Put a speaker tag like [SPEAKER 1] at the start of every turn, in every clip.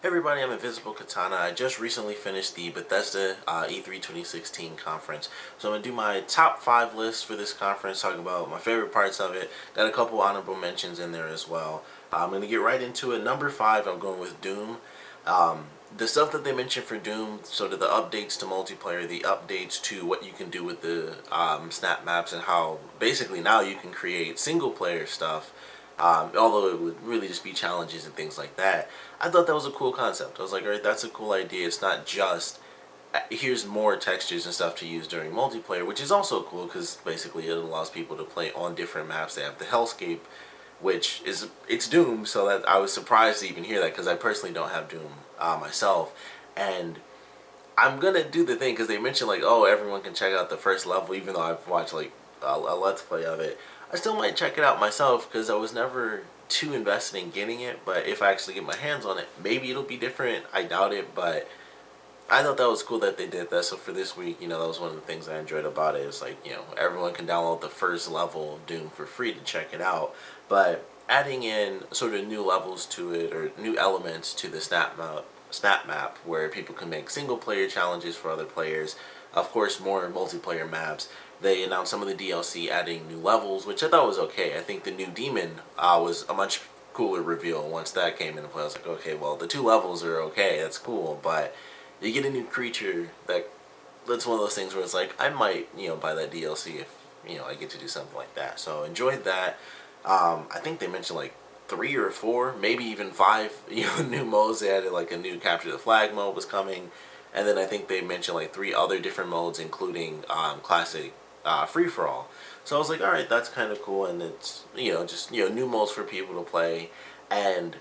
[SPEAKER 1] Hey everybody, I'm Invisiblekatana. I just recently finished the Bethesda E3 2016 conference. So I'm going to do my top 5 list for this conference, talk about my favorite parts of it. Got a couple honorable mentions in there as well. I'm going to get right into it. Number 5, I'm going with Doom. The stuff that they mentioned for Doom, sort of the updates to multiplayer, the updates to what you can do with the snap maps, and how basically now you can create single player stuff. Although it would really just be challenges and things like that. I thought that was a cool concept. I was like, alright, that's a cool idea. It's not just here's more textures and stuff to use during multiplayer, which is also cool because basically it allows people to play on different maps. They have the Hellscape, which is it's Doom, so that I was surprised to even hear that because I personally don't have Doom myself, and I'm gonna do the thing because they mentioned like, oh, everyone can check out the first level, even though I've watched like a let's play of it. I still might check it out myself because I was never too invested in getting it, but if I actually get my hands on it, maybe it'll be different. I doubt it, but I thought that was cool that they did that. So for this week, that was one of the things I enjoyed about it. It's like, everyone can download the first level of Doom for free to check it out, but adding in sort of new levels to it or new elements to the snap map where people can make single player challenges for other players. Of course, more multiplayer maps. They announced some of the DLC adding new levels, which I thought was okay. I think the new demon was a much cooler reveal once that came into play. I was like, okay, well, the 2 levels are okay, that's cool, but you get a new creature that's one of those things where it's like, I might, buy that DLC if, I get to do something like that. So enjoyed that. I think they mentioned like 3 or 4, maybe even 5, new modes. They added like a new capture the flag mode was coming, and then I think they mentioned like 3 other different modes, including classic free for all. So I was like, all right, that's kind of cool, and it's just new modes for people to play, and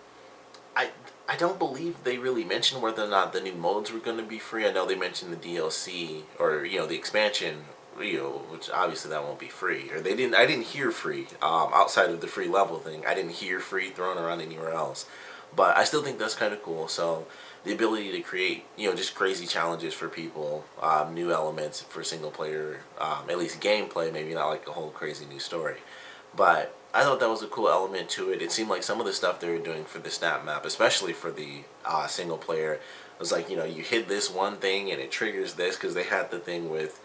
[SPEAKER 1] I I don't believe they really mentioned whether or not the new modes were going to be free. I know they mentioned the DLC or the expansion, which obviously that won't be free. Or they didn't. I didn't hear free outside of the free level thing. I didn't hear free thrown around anywhere else. But I still think that's kind of cool. So the ability to create just crazy challenges for people, new elements for single player, at least gameplay. Maybe not like a whole crazy new story. But I thought that was a cool element to it. It seemed like some of the stuff they were doing for the snap map, especially for the single player, was like, you hit this one thing and it triggers this, because they had the thing with,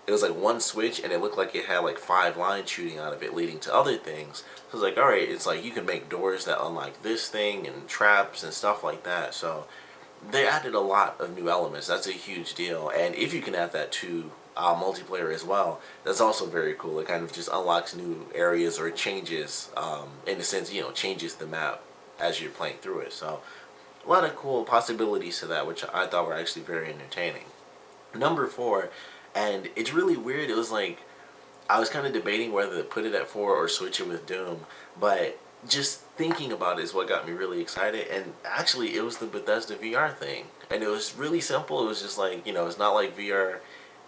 [SPEAKER 1] it was like one switch and it looked like it had like 5 lines shooting out of it leading to other things. So it's like, alright, it's like you can make doors that unlock this thing and traps and stuff like that. So they added a lot of new elements. That's a huge deal. And if you can add that to multiplayer as well, that's also very cool. It kind of just unlocks new areas or changes, in a sense, changes the map as you're playing through it. So a lot of cool possibilities to that, which I thought were actually very entertaining. Number 4, and it's really weird, it was like, I was kind of debating whether to put it at 4 or switch it with Doom, but just thinking about it is what got me really excited. And actually, it was the Bethesda VR thing, and it was really simple. It was just like, it's not like VR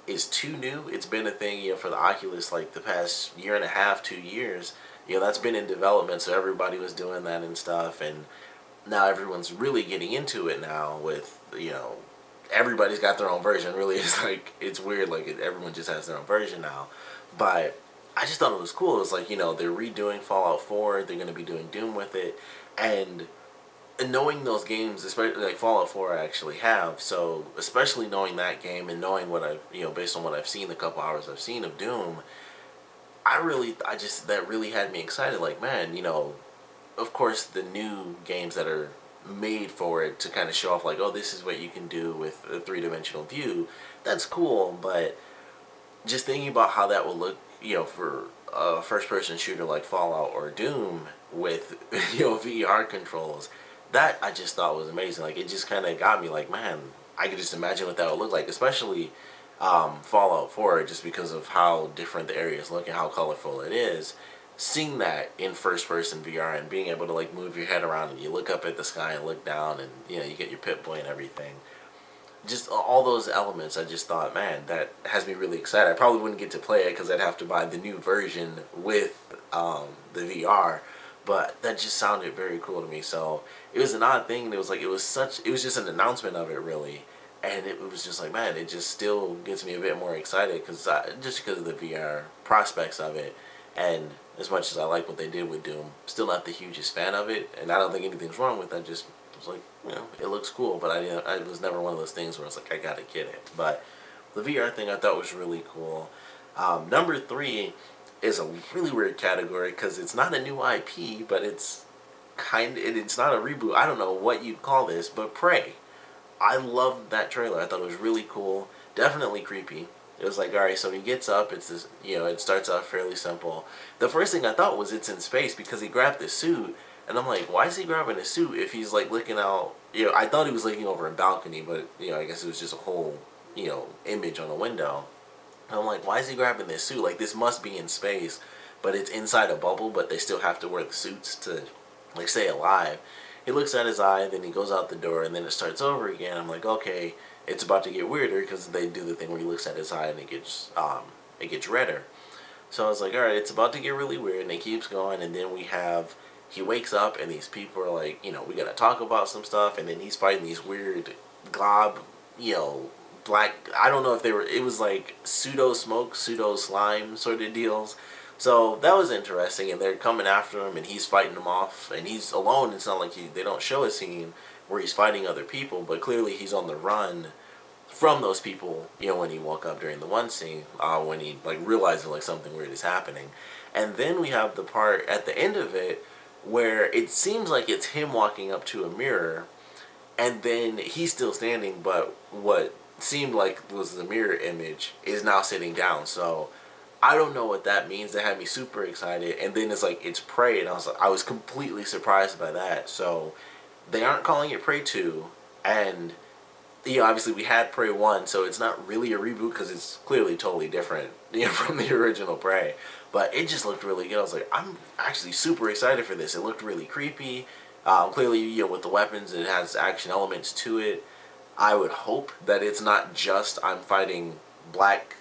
[SPEAKER 1] is too new. It's been a thing, for the Oculus like the past year and a half, 2 years. That's been in development, so everybody was doing that and stuff, and now everyone's really getting into it now with, everybody's got their own version. Really, it's like, it's weird, like everyone just has their own version now. But I just thought it was cool. It was like, they're redoing Fallout 4, they're going to be doing Doom with it, and knowing those games, especially like Fallout 4 I actually have, so especially knowing that game and knowing what I've, based on what I've seen, the couple hours I've seen of Doom, that really had me excited. Like, man, of course the new games that are made for it to kind of show off like, oh, this is what you can do with a 3-dimensional view, that's cool, but just thinking about how that will look, for a first-person shooter like Fallout or Doom with, VR controls, that I just thought was amazing. Like, it just kind of got me like, man, I could just imagine what that would look like, especially Fallout 4, just because of how different the areas look and how colorful it is. Seeing that in first-person VR and being able to like move your head around and you look up at the sky and look down and you get your Pip-Boy and everything, just all those elements, I just thought, man, that has me really excited. I probably wouldn't get to play it because I'd have to buy the new version with the VR, but that just sounded very cool to me. So it was an odd thing. It was like, it was just an announcement of it, really, and it was just like, man, it just still gets me a bit more excited because just because of the VR prospects of it. And as much as I like what they did with Doom, still not the hugest fan of it, and I don't think anything's wrong with that. Just was like, it looks cool, but I was never one of those things where I was like, I gotta get it. But the VR thing I thought was really cool. Number three is a really weird category because it's not a new IP, but it's not a reboot. I don't know what you'd call this, but Prey. I loved that trailer. I thought it was really cool. Definitely creepy. It was like, alright, so he gets up, it's this, it starts off fairly simple. The first thing I thought was it's in space because he grabbed the suit, and I'm like, why is he grabbing a suit if he's like looking out, I thought he was looking over a balcony, but, I guess it was just a whole, image on a window. And I'm like, why is he grabbing this suit? Like, this must be in space, but it's inside a bubble, but they still have to wear the suits to, like, stay alive. He looks at his eye, then he goes out the door, and then it starts over again. I'm like, okay, it's about to get weirder because they do the thing where he looks at his eye and it gets redder. So I was like, all right, it's about to get really weird, and it keeps going, and then he wakes up, and these people are like, we gotta talk about some stuff, and then he's fighting these weird glob, black, I don't know if it was like pseudo smoke, pseudo slime sort of deals. So that was interesting, and they're coming after him, and he's fighting them off, and he's alone. It's not like they don't show a scene where he's fighting other people, but clearly he's on the run from those people, when he woke up during the one scene, when he, like, realizes, like, something weird is happening. And then we have the part at the end of it where it seems like it's him walking up to a mirror, and then he's still standing, but what seemed like was the mirror image is now sitting down. So I don't know what that means. That had me super excited. And then it's like, it's Prey, and I was completely surprised by that. So they aren't calling it Prey 2, and obviously we had Prey 1, so it's not really a reboot because it's clearly totally different, from the original Prey. But it just looked really good. I was like, I'm actually super excited for this. It looked really creepy. Clearly, with the weapons, it has action elements to it. I would hope that it's not just I'm fighting black,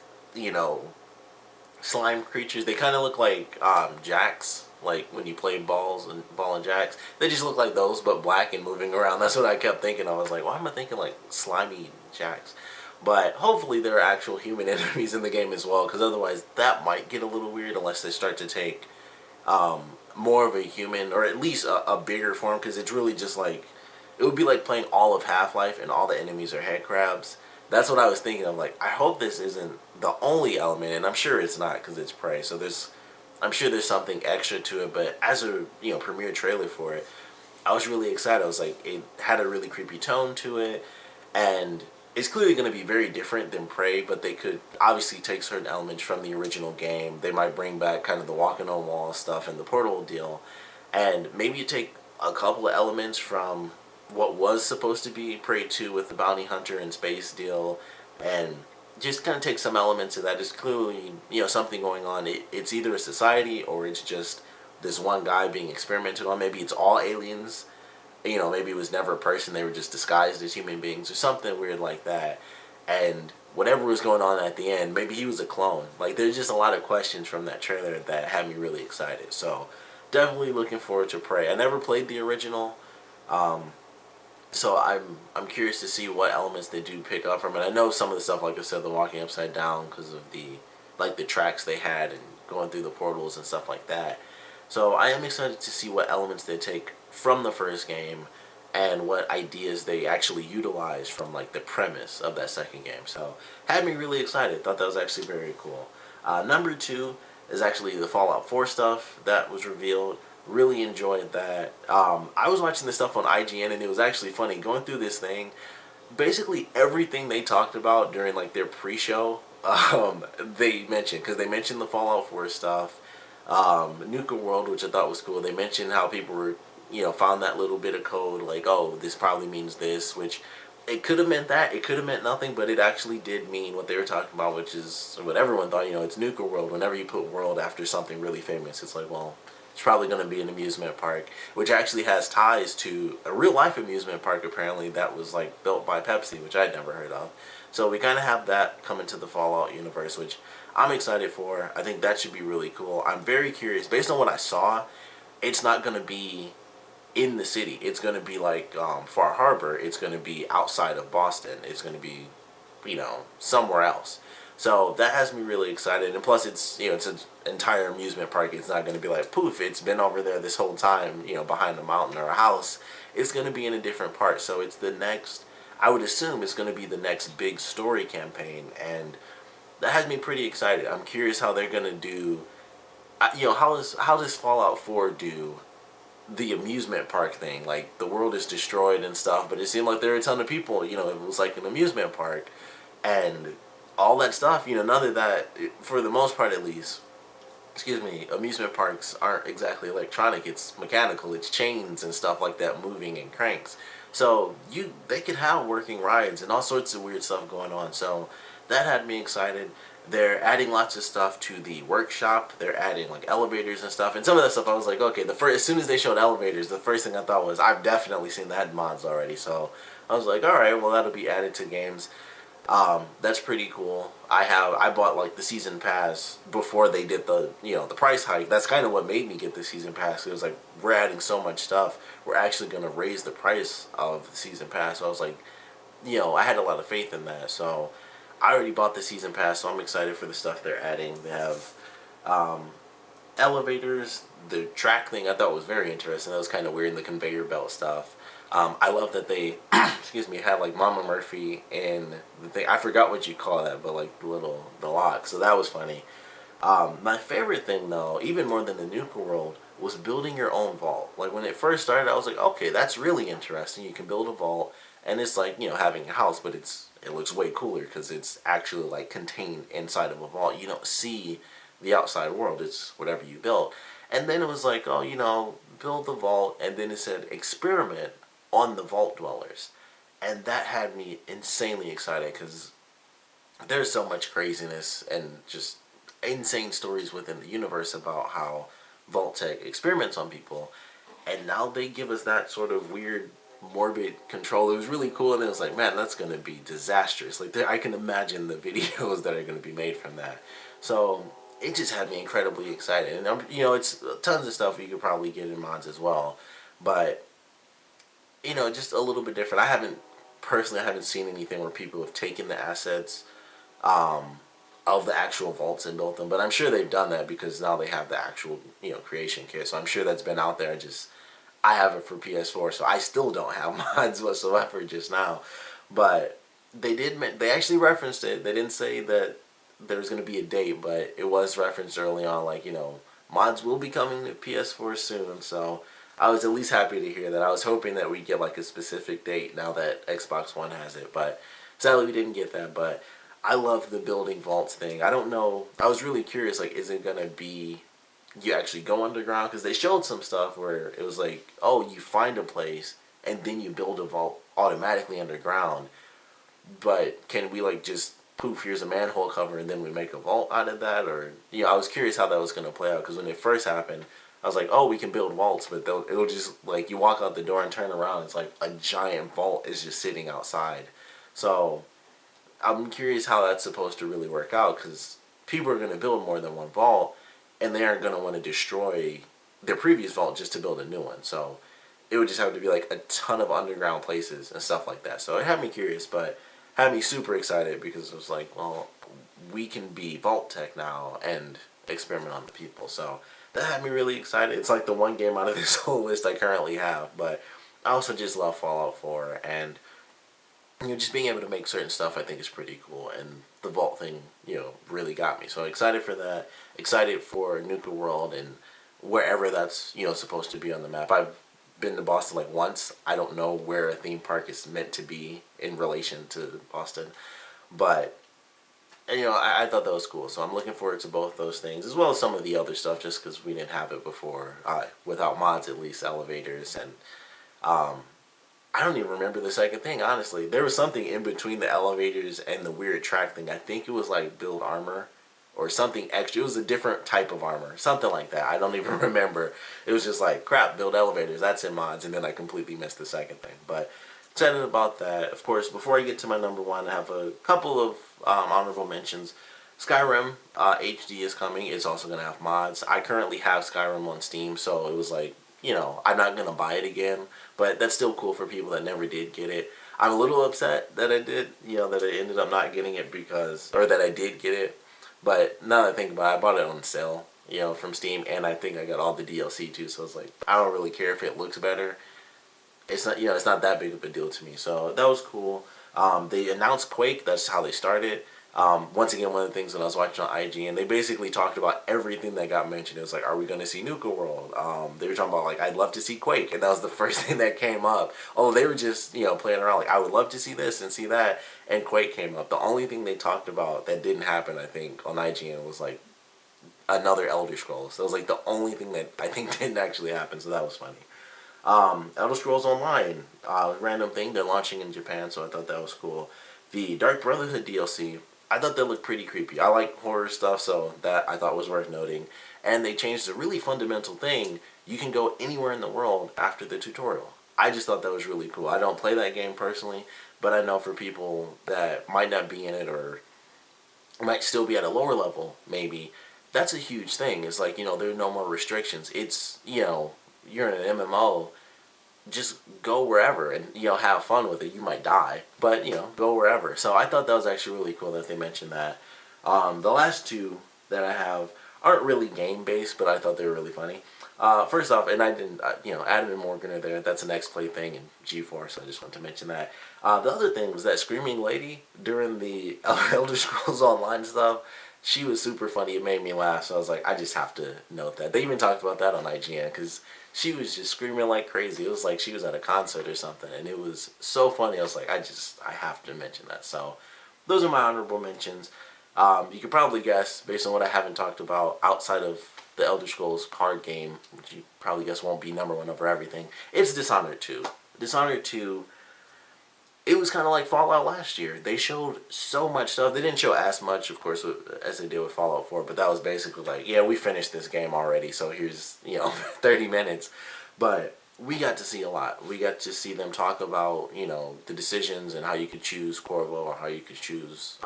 [SPEAKER 1] slime creatures. They kind of look like jacks, like when you play ball and jacks. They just look like those, but black and moving around. That's what I kept thinking. I was like, why am I thinking like slimy jacks? But hopefully there are actual human enemies in the game as well, because otherwise that might get a little weird unless they start to take more of a human, or at least a bigger form, because it's really just like, it would be like playing all of Half-Life and all the enemies are head crabs. That's what I was thinking. I'm like, I hope this isn't the only element, and I'm sure it's not because it's Prey. So I'm sure there's something extra to it. But as a premiere trailer for it, I was really excited. I was like, it had a really creepy tone to it, and it's clearly going to be very different than Prey. But they could obviously take certain elements from the original game. They might bring back kind of the walking on wall stuff and the portal deal, and maybe you take a couple of elements from what was supposed to be Prey 2 with the bounty hunter and space deal, and just kind of take some elements of that. There's clearly, something going on. It's either a society or it's just this one guy being experimented on. Maybe it's all aliens. Maybe it was never a person. They were just disguised as human beings or something weird like that. And whatever was going on at the end, maybe he was a clone. Like, there's just a lot of questions from that trailer that had me really excited. So definitely looking forward to Prey. I never played the original. So I'm curious to see what elements they do pick up from it. I know some of the stuff, like I said, the walking upside down because of the tracks they had and going through the portals and stuff like that. So I am excited to see what elements they take from the first game and what ideas they actually utilize from like the premise of that second game. So had me really excited. Thought that was actually very cool. Number 2 is actually the Fallout 4 stuff that was revealed. Really enjoyed that. I was watching this stuff on IGN, and it was actually funny going through this thing. Basically everything they talked about during like their pre-show, they mentioned, because they mentioned the Fallout 4 stuff, Nuka World, which I thought was cool. They mentioned how people were, found that little bit of code, like, oh, this probably means this, which it could have meant that, it could have meant nothing, but it actually did mean what they were talking about, which is what everyone thought. It's Nuka World. Whenever you put world after something really famous, it's like, well, it's probably going to be an amusement park, which actually has ties to a real-life amusement park, apparently, that was, like, built by Pepsi, which I'd never heard of. So we kind of have that coming to the Fallout universe, which I'm excited for. I think that should be really cool. I'm very curious. Based on what I saw, it's not going to be in the city. It's going to be, like, Far Harbor. It's going to be outside of Boston. It's going to be, somewhere else. So that has me really excited, and plus it's it's an entire amusement park. It's not going to be like, poof, it's been over there this whole time, behind a mountain or a house. it's going to be in a different part. So it's the next, I would assume it's going to be the next big story campaign, and that has me pretty excited. I'm curious how they're going to do, how does Fallout 4 do the amusement park thing? Like, the world is destroyed and stuff, but it seemed like there were a ton of people, it was like an amusement park, and all that stuff, none of that, for the most part at least, excuse me, amusement parks aren't exactly electronic. It's mechanical. It's chains and stuff like that moving and cranks. So they could have working rides and all sorts of weird stuff going on. So that had me excited. They're adding lots of stuff to the workshop. They're adding like elevators and stuff. And some of that stuff I was like, okay, as soon as they showed elevators, the first thing I thought was, I've definitely seen that in mods already. So I was like, all right, well, that'll be added to games. That's pretty cool. I bought like the season pass before they did the price hike. That's kind of what made me get the season pass. It was like, we're adding so much stuff, we're actually gonna raise the price of the season pass. So I was like, I had a lot of faith in that. So I already bought the season pass, so I'm excited for the stuff they're adding. They have elevators. The track thing I thought was very interesting. That was kind of weird, in the conveyor belt stuff. I love that they, excuse me, had like Mama Murphy and the thing. I forgot what you call that, but like the lock. So that was funny. My favorite thing though, even more than the Nuka World, was building your own vault. Like when it first started, I was like, okay, that's really interesting. You can build a vault, and it's like having a house, but it looks way cooler because it's actually like contained inside of a vault. You don't see the outside world. It's whatever you built. And then it was like, oh, build the vault, and then it said experiment on the vault dwellers, and that had me insanely excited because there's so much craziness and just insane stories within the universe about how Vault Tech experiments on people, and now they give us that sort of weird morbid control. It was really cool, and it was like, man, that's gonna be disastrous. Like, I can imagine the videos that are gonna be made from that. So it just had me incredibly excited, and it's tons of stuff you could probably get in mods as well, but just a little bit different. I haven't seen anything where people have taken the assets of the actual vaults and built them, but I'm sure they've done that because now they have the actual creation kit. So I'm sure that's been out there. I have it for PS4, so I still don't have mods whatsoever just now. But they actually referenced it. They didn't say that there was going to be a date, but it was referenced early on, like, mods will be coming to PS4 soon. So I was at least happy to hear that. I was hoping that we'd get like a specific date now that Xbox One has it, but sadly we didn't get that. But I love the building vaults thing. I don't know. I was really curious, like, is it going to be you actually go underground? Because they showed some stuff where it was like, oh, you find a place and then you build a vault automatically underground. But can we like just poof, here's a manhole cover and then we make a vault out of that? Or I was curious how that was going to play out, because when it first happened, I was like, oh, we can build vaults, but it'll just, like, you walk out the door and turn around, it's like a giant vault is just sitting outside. So I'm curious how that's supposed to really work out, because people are going to build more than one vault, and they aren't going to want to destroy their previous vault just to build a new one. So it would just have to be like a ton of underground places and stuff like that. So it had me curious, but had me super excited, because it was like, well, we can be Vault Tech now and experiment on the people. So that had me really excited. It's like the one game out of this whole list I currently have, but I also just love Fallout 4, and just being able to make certain stuff I think is pretty cool, and the vault thing, really got me. So excited for that. Excited for Nuka World and wherever that's, supposed to be on the map. I've been to Boston like once. I don't know where a theme park is meant to be in relation to Boston, but I thought that was cool. So I'm looking forward to both those things, as well as some of the other stuff, just because we didn't have it before, without mods at least, elevators, and I don't even remember the second thing, honestly. There was something in between the elevators and the weird track thing. I think it was like build armor or something extra. It was a different type of armor, something like that. I don't even remember. It was just like, crap, build elevators, that's in mods, and then I completely missed the second thing. But excited about that. Of course, before I get to my number one, I have a couple of honorable mentions. Skyrim HD is coming. It's also going to have mods. I currently have Skyrim on Steam, so it was like, I'm not going to buy it again, but that's still cool for people that never did get it. I'm a little upset that I did, that I ended up not getting it or that I did get it. But now that I think about it, I bought it on sale, from Steam, and I think I got all the DLC too, so it's like, I don't really care if it looks better. it's not, it's not that big of a deal to me. So that was cool. They announced Quake. That's how they started. Once again, one of the things that I was watching on IG, and they basically talked about everything that got mentioned. It was like, are we going to see Nuka World? They were talking about like, I'd love to see Quake, and that was the first thing that came up. Although they were just playing around like, I would love to see this and see that, and Quake came up. The only thing they talked about that didn't happen, I think, on IGN was like another Elder Scrolls. That was like the only thing that I think didn't actually happen. So that was funny. Elder Scrolls Online, random thing. They're launching in Japan, so I thought that was cool. The Dark Brotherhood DLC, I thought that looked pretty creepy. I like horror stuff, so that I thought was worth noting. And they changed a really fundamental thing. You can go anywhere in the world after the tutorial. I just thought that was really cool. I don't play that game personally, but I know for people that might not be in it or might still be at a lower level, maybe, that's a huge thing. It's like, there are no more restrictions. It's, you're in an MMO, just go wherever and, have fun with it. You might die, but, go wherever. So I thought that was actually really cool that they mentioned that. The last two that I have aren't really game-based, but I thought they were really funny. First off, and I didn't, Adam and Morgan are there. That's an X-Play thing in G4, so I just wanted to mention that. The other thing was that Screaming Lady during the Elder Scrolls Online stuff, she was super funny. It made me laugh, so I was like, I just have to note that. They even talked about that on IGN, because she was just screaming like crazy. It was like she was at a concert or something, and it was so funny. I was like, I have to mention that. So those are my honorable mentions. You could probably guess, based on what I haven't talked about outside of the Elder Scrolls card game, which you probably guess won't be number one over everything, it's Dishonored 2. Dishonored 2, it was kind of like Fallout last year. They showed so much stuff. They didn't show as much, of course, as they did with Fallout 4, but that was basically like, yeah, we finished this game already, so here's, 30 minutes. But we got to see a lot. We got to see them talk about, the decisions and how you could choose Corvo or how you could choose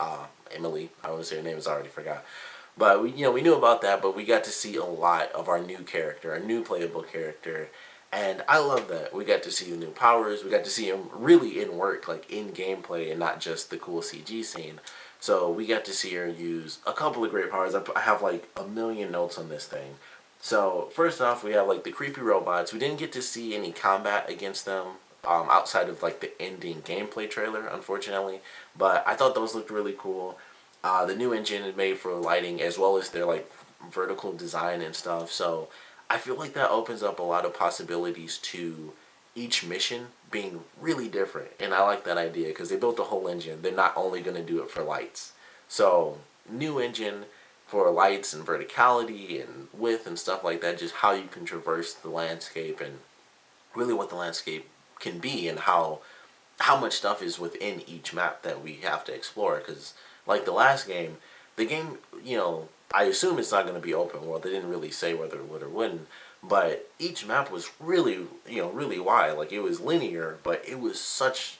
[SPEAKER 1] Emily. I want to say her name, I already forgot. But we knew about that, but we got to see a lot of our new character, our new playable character, and I love that. We got to see the new powers. We got to see him really in work, like in gameplay, and not just the cool CG scene. So we got to see her use a couple of great powers. I have like a million notes on this thing. So first off, we have like the creepy robots. We didn't get to see any combat against them outside of like the ending gameplay trailer, unfortunately. But I thought those looked really cool. The new engine is made for lighting as well as their like vertical design and stuff. So I feel like that opens up a lot of possibilities to each mission being really different. And I like that idea because they built the whole engine. They're not only going to do it for lights. So new engine for lights and verticality and width and stuff like that. Just how you can traverse the landscape and really what the landscape can be and how much stuff is within each map that we have to explore. Because like the last game, the game, I assume it's not going to be open world. They didn't really say whether it would or wouldn't. But each map was really, really wide. Like it was linear, but it was such,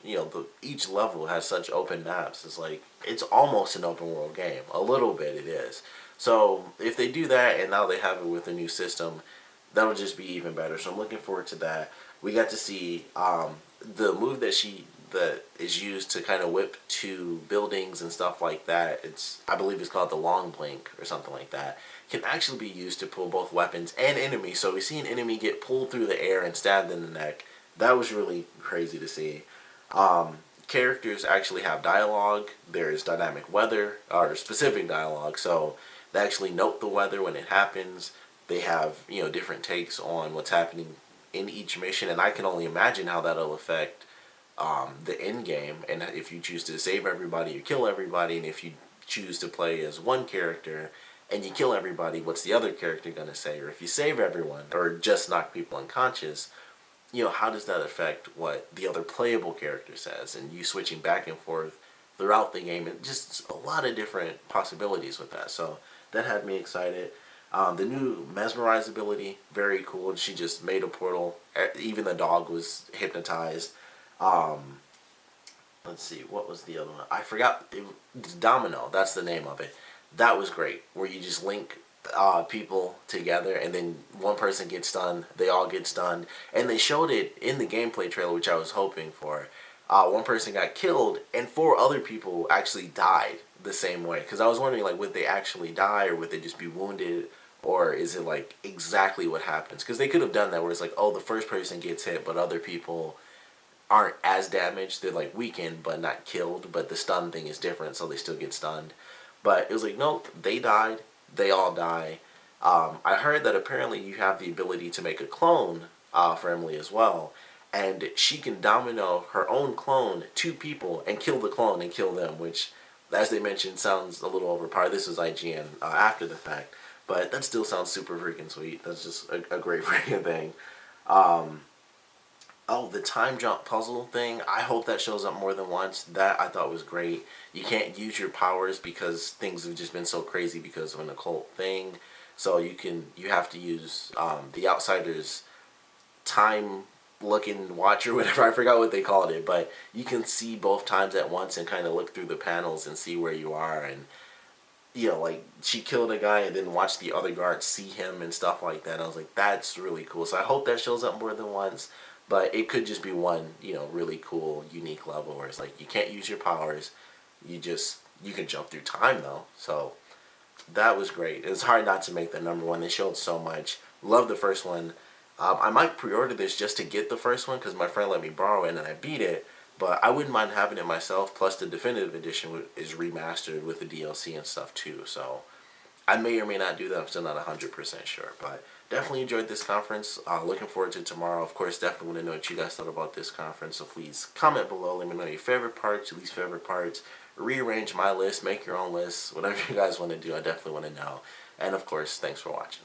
[SPEAKER 1] each level has such open maps. It's like, it's almost an open world game. A little bit it is. So if they do that and now they have it with a new system, that'll just be even better. So I'm looking forward to that. We got to see the move that is used to kind of whip to buildings and stuff like that. I believe it's called the long blink or something like that. Can actually be used to pull both weapons and enemies. So we see an enemy get pulled through the air and stabbed in the neck. That was really crazy to see. Characters actually have dialogue. There's dynamic weather or specific dialogue. So they actually note the weather when it happens. They have different takes on what's happening in each mission, and I can only imagine how that'll affect the end game, and if you choose to save everybody or kill everybody, and if you choose to play as one character and you kill everybody, what's the other character going to say? Or if you save everyone or just knock people unconscious, how does that affect what the other playable character says? And you switching back and forth throughout the game, and just a lot of different possibilities with that. So that had me excited. The new mesmerize ability, very cool. She just made a portal. Even the dog was hypnotized. Let's see, what was the other one? I forgot. It's Domino. That's the name of it. That was great. Where you just link people together, and then one person gets stunned, they all get stunned, and they showed it in the gameplay trailer, which I was hoping for. One person got killed, and 4 other people actually died the same way. Because I was wondering, like, would they actually die, or would they just be wounded, or is it like exactly what happens? Because they could have done that where it's like, oh, the first person gets hit, but other people aren't as damaged. They're like weakened but not killed, but the stun thing is different, so they still get stunned. But it was like, nope, they died. They all die. I heard that apparently you have the ability to make a clone for Emily as well, and she can domino her own clone to people and kill the clone and kill them, which, as they mentioned, sounds a little overpowered. This was IGN after the fact, but that still sounds super freaking sweet. That's just a great freaking thing. Oh, the time jump puzzle thing, I hope that shows up more than once. That I thought was great. You can't use your powers because things have just been so crazy because of an occult thing. So you have to use the Outsider's time looking watch or whatever. I forgot what they called it, but you can see both times at once and kind of look through the panels and see where you are. And like she killed a guy and then watched the other guards see him and stuff like that. I was like, that's really cool. So I hope that shows up more than once. But it could just be one, really cool, unique level where it's like you can't use your powers. You can jump through time though. So that was great. It's hard not to make the number one. They showed so much. Love the first one. I might pre-order this just to get the first one because my friend let me borrow it and I beat it. But I wouldn't mind having it myself. Plus the definitive edition is remastered with the DLC and stuff too. So I may or may not do that. I'm still not 100% sure. But definitely enjoyed this conference. Looking forward to tomorrow. Of course, definitely want to know what you guys thought about this conference. So please comment below. Let me know your favorite parts, your least favorite parts. Rearrange my list. Make your own list. Whatever you guys want to do, I definitely want to know. And of course, thanks for watching.